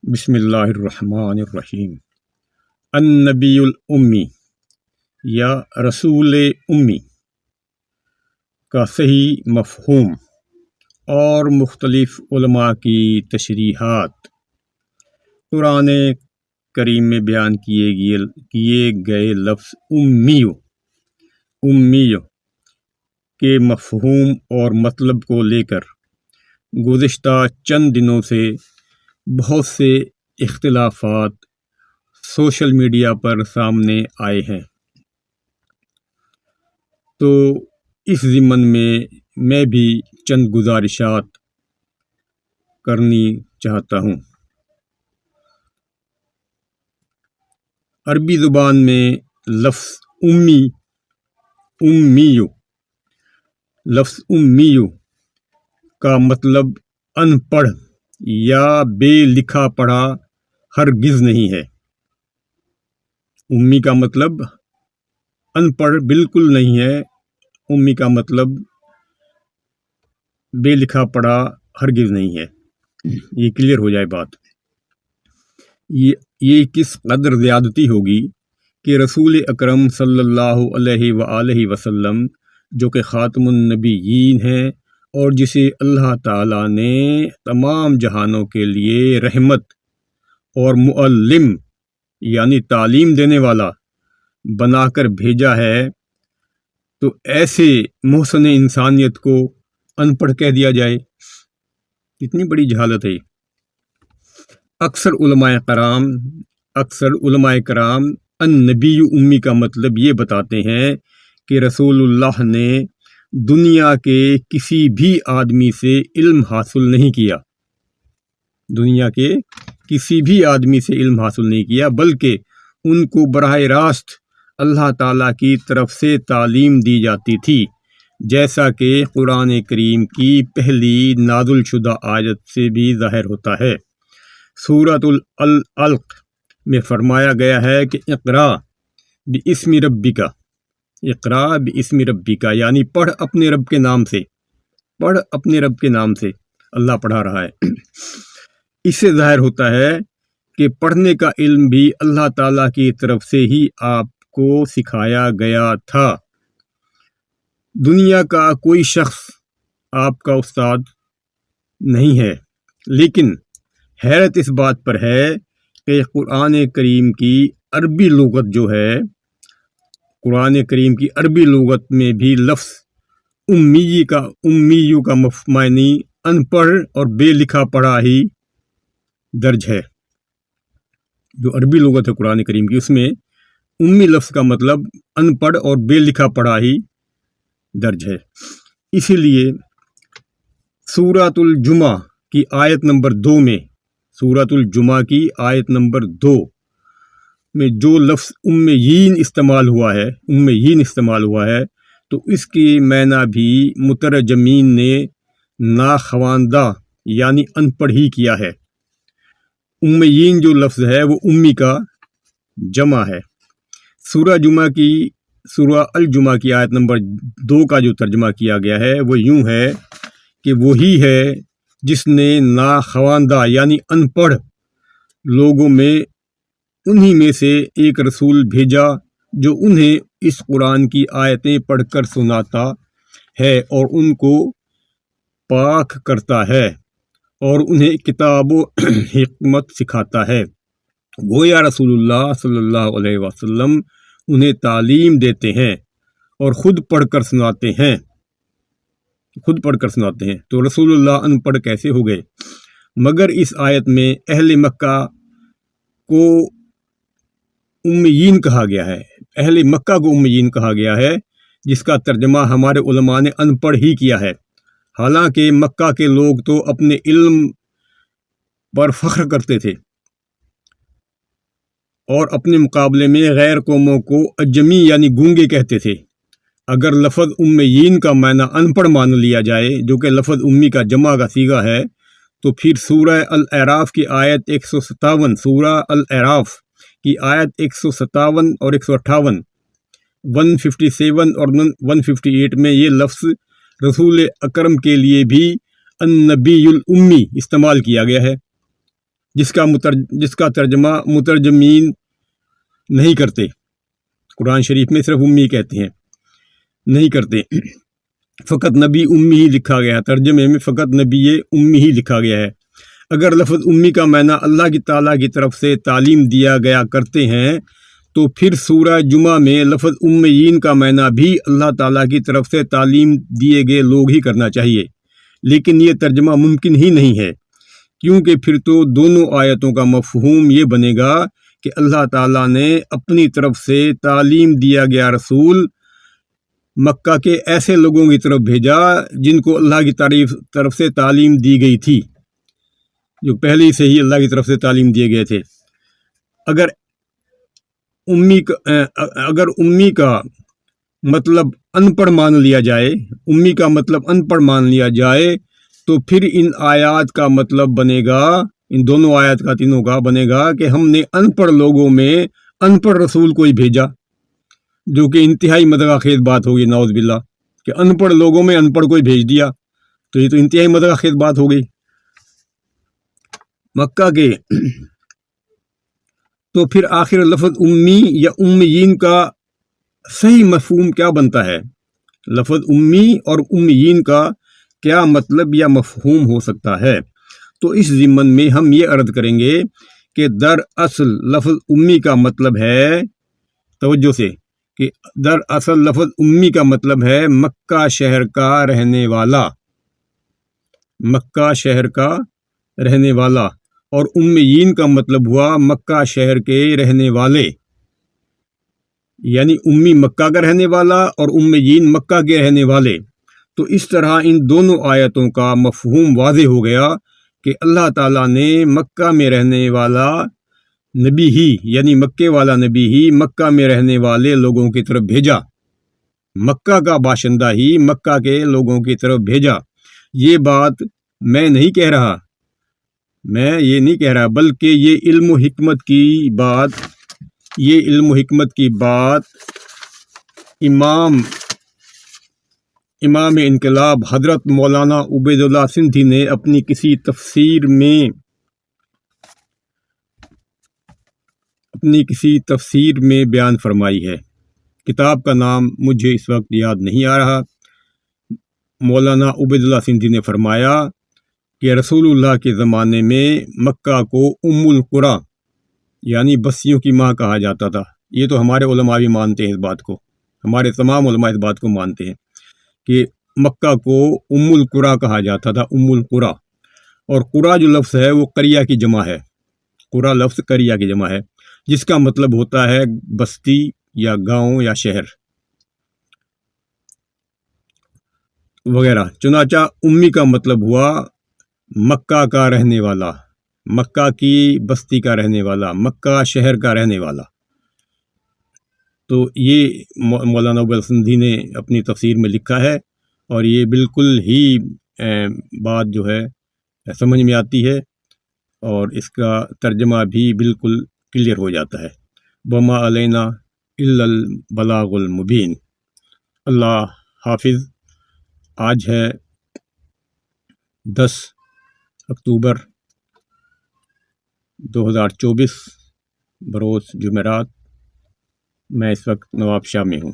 بسم اللہ الرحمن الرحیم۔ النبی الامی یا رسول امی کا صحیح مفہوم اور مختلف علماء کی تشریحات قرآن کریم میں بیان کیے گئے لفظ امی کے مفہوم اور مطلب کو لے کر گزشتہ چند دنوں سے بہت سے اختلافات سوشل میڈیا پر سامنے آئے ہیں، تو اس ضمن میں بھی چند گزارشات کرنی چاہتا ہوں۔ عربی زبان میں لفظ امیو کا مطلب ان پڑھ یا بے لکھا پڑھا ہرگز نہیں ہے۔ امی کا مطلب ان پڑھ بالکل نہیں ہے، امی کا مطلب بے لکھا پڑھا ہرگز نہیں ہے۔ یہ کلیئر ہو جائے بات۔ یہ کس قدر زیادتی ہوگی کہ رسول اکرم صلی اللہ علیہ وآلہ وسلم جو کہ خاتم النبیین ہیں اور جسے اللہ تعالیٰ نے تمام جہانوں کے لیے رحمت اور معلم یعنی تعلیم دینے والا بنا کر بھیجا ہے، تو ایسے محسن انسانیت کو ان پڑھ کہہ دیا جائے، کتنی بڑی جہالت ہے۔ اکثر علماء کرام النبی امی کا مطلب یہ بتاتے ہیں کہ رسول اللہ نے دنیا کے کسی بھی آدمی سے علم حاصل نہیں کیا، بلکہ ان کو براہ راست اللہ تعالیٰ کی طرف سے تعلیم دی جاتی تھی، جیسا کہ قرآن کریم کی پہلی نازل شدہ آیت سے بھی ظاہر ہوتا ہے۔ سورۃ العلق میں فرمایا گیا ہے کہ اقرا باسم ربک یعنی پڑھ اپنے رب کے نام سے، اللہ پڑھا رہا ہے۔ اس سے ظاہر ہوتا ہے کہ پڑھنے کا علم بھی اللہ تعالیٰ کی طرف سے ہی آپ کو سکھایا گیا تھا۔ دنیا کا کوئی شخص آپ کا استاد نہیں ہے، لیکن حیرت اس بات پر ہے کہ قرآن کریم کی عربی لغت میں بھی لفظ امیو کا معنی ان پڑھ اور بے لکھا پڑھا ہی درج ہے۔ جو عربی لغت ہے قرآن کریم کی، اس میں امی لفظ کا مطلب ان پڑھ اور بے لکھا پڑھا ہی درج ہے۔ اسی لیے سورۃ الجمعہ کی آیت نمبر 2 میں جو لفظ امیین استعمال ہوا ہے تو اس کی معنی بھی مترجمین نے ناخواندہ یعنی ان پڑھ ہی کیا ہے۔ امیین جو لفظ ہے وہ امی کا جمع ہے۔ سورہ الجمعہ کی آیت نمبر 2 کا جو ترجمہ کیا گیا ہے وہ یوں ہے کہ وہی ہے جس نے ناخواندہ یعنی ان پڑھ لوگوں میں انہی میں سے ایک رسول بھیجا جو انہیں اس قرآن کی آیتیں پڑھ کر سناتا ہے اور ان کو پاک کرتا ہے اور انہیں کتاب و حکمت سکھاتا ہے۔ گویا رسول اللہ صلی اللہ علیہ وسلم انہیں تعلیم دیتے ہیں اور خود پڑھ کر سناتے ہیں۔ تو رسول اللہ ان پڑھ کیسے ہو گئے؟ مگر اس آیت میں اہل مکہ کو امیین کہا گیا ہے، جس کا ترجمہ ہمارے علماء نے ان پڑھ ہی کیا ہے۔ حالانکہ مکہ کے لوگ تو اپنے علم پر فخر کرتے تھے اور اپنے مقابلے میں غیر قوموں کو اجمی یعنی گونگے کہتے تھے۔ اگر لفظ امیین کا معنی ان پڑھ مان لیا جائے، جو کہ لفظ امی کا جمع کا صیغہ ہے، تو پھر سورہ الاعراف کی آیت 157 اور 158 157 اور 158 میں یہ لفظ رسول اکرم کے لیے بھی النبی الامی استعمال کیا گیا ہے۔ جس کا ترجمہ مترجمین نہیں کرتے. قرآن شریف میں صرف امی کہتے ہیں، نہیں کرتے. فقط نبی امی ہی لکھا گیا ہے، ترجمے میں فقط نبی امی ہی لکھا گیا ہے. اگر لفظ امی کا معنی اللہ کی تعالیٰ کی طرف سے تعلیم دیا گیا کرتے ہیں تو پھر سورہ جمعہ میں لفظ امیین کا معنی بھی اللہ تعالیٰ کی طرف سے تعلیم دیے گئے لوگ ہی کرنا چاہیے. لیکن یہ ترجمہ ممکن ہی نہیں ہے، کیونکہ پھر تو دونوں آیتوں کا مفہوم یہ بنے گا کہ اللہ تعالیٰ نے اپنی طرف سے تعلیم دیا گیا رسول مکہ کے ایسے لوگوں کی طرف بھیجا جن کو اللہ کی طرف سے تعلیم دی گئی تھی، جو پہلے سے ہی اللہ کی طرف سے تعلیم دیے گئے تھے. اگر امی کا مطلب ان پڑھ مان لیا جائے، امی کا مطلب ان پڑھ مان لیا جائے تو پھر ان آیات کا مطلب بنے گا، ان دونوں آیات کا تینوں کا بنے گا کہ ہم نے ان پڑھ لوگوں میں ان پڑھ رسول کو ہی بھیجا، جو کہ انتہائی مدغہ خیز بات ہوگی. نعوذ باللہ کہ ان پڑھ لوگوں میں ان پڑھ کو ہی بھیج دیا، تو یہ تو انتہائی مدغہ خیز بات ہو گئی. مکہ کے تو پھر آخر لفظ امی یا امیین کا صحیح مفہوم کیا بنتا ہے؟ لفظ امی اور امیین کا کیا مطلب یا مفہوم ہو سکتا ہے؟ تو اس ضمن میں ہم یہ عرض کریں گے کہ دراصل لفظ امی کا مطلب ہے، توجہ سے، کہ دراصل لفظ امی کا مطلب ہے مکہ شہر کا رہنے والا، مکہ شہر کا رہنے والا، اور امیین کا مطلب ہوا مکہ شہر کے رہنے والے، یعنی امی مکہ کا رہنے والا اور امیین مکہ کے رہنے والے. تو اس طرح ان دونوں آیتوں کا مفہوم واضح ہو گیا کہ اللہ تعالیٰ نے مکہ میں رہنے والا نبی ہی، یعنی مکے والا نبی ہی مکہ میں رہنے والے لوگوں کی طرف بھیجا، مکہ کا باشندہ ہی مکہ کے لوگوں کی طرف بھیجا. یہ بات میں نہیں کہہ رہا، بلکہ یہ علم و حکمت کی بات امام انقلاب حضرت مولانا عبید اللہ سندھی نے اپنی کسی تفسیر میں بیان فرمائی ہے. کتاب کا نام مجھے اس وقت یاد نہیں آ رہا. مولانا عبید اللہ سندھی نے فرمایا کہ رسول اللہ کے زمانے میں مکہ کو ام القریٰ یعنی بستیوں کی ماں کہا جاتا تھا. یہ تو ہمارے علماء بھی مانتے ہیں اس بات کو، ہمارے تمام علماء اس بات کو مانتے ہیں کہ مکہ کو ام القریٰ کہا جاتا تھا، ام القریٰ. اور قریٰ جو لفظ ہے وہ قریہ کی جمع ہے، قریٰ لفظ قریہ کی جمع ہے، جس کا مطلب ہوتا ہے بستی یا گاؤں یا شہر وغیرہ. چنانچہ امی کا مطلب ہوا مکہ کا رہنے والا، مکہ کی بستی کا رہنے والا، مکہ شہر کا رہنے والا. تو یہ مولانا عبید سندھی نے اپنی تفسیر میں لکھا ہے، اور یہ بالکل ہی بات جو ہے سمجھ میں آتی ہے، اور اس کا ترجمہ بھی بالکل کلیئر ہو جاتا ہے. وما علینا الا البلاغ المبین. اللہ حافظ. آج ہے 10 اکتوبر 2024 بروز جمعرات. میں اس وقت نواب شاہ میں ہوں.